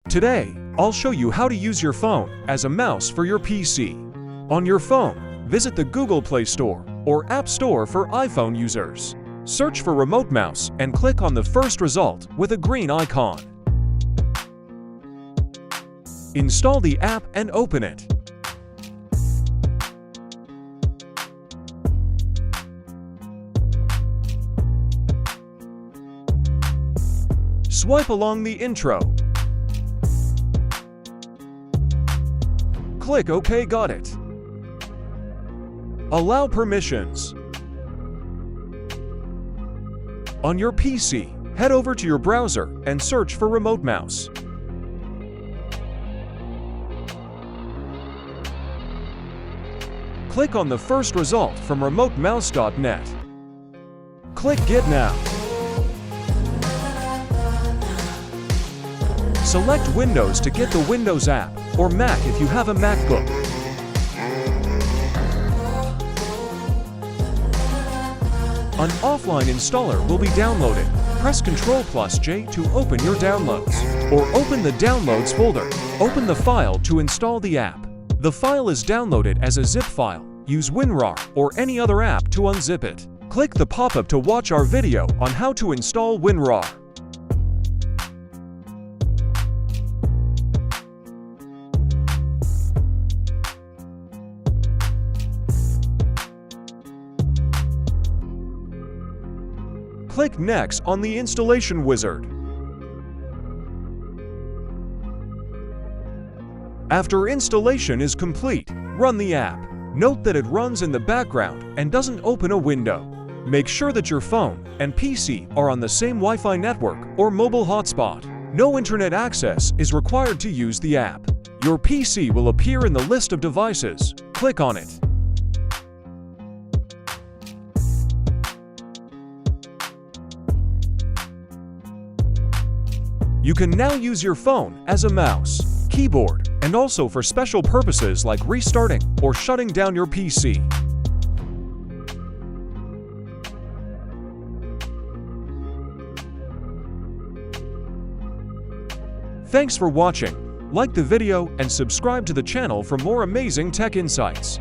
Today, I'll show you how to use your phone as a mouse for your PC. On your phone, visit the Google Play Store or App Store for iPhone users. Search for Remote Mouse and click on the first result with a green icon. Install the app and open it. Swipe along the intro. Click OK, got it. Allow permissions. On your PC, head over to your browser and search for Remote Mouse. Click on the first result from remotemouse.net. Click Get Now. Select Windows to get the Windows app, or Mac if you have a MacBook. An offline installer will be downloaded. Press Ctrl+J to open your downloads, or open the Downloads folder. Open the file to install the app. The file is downloaded as a zip file. Use WinRAR or any other app to unzip it. Click the pop-up to watch our video on how to install WinRAR. Click Next on the installation wizard. After installation is complete, run the app. Note that it runs in the background and doesn't open a window. Make sure that your phone and PC are on the same Wi-Fi network or mobile hotspot. No internet access is required to use the app. Your PC will appear in the list of devices. Click on it. You can now use your phone as a mouse, keyboard, and also for special purposes like restarting or shutting down your PC. Thanks for watching. Like the video and subscribe to the channel for more amazing tech insights.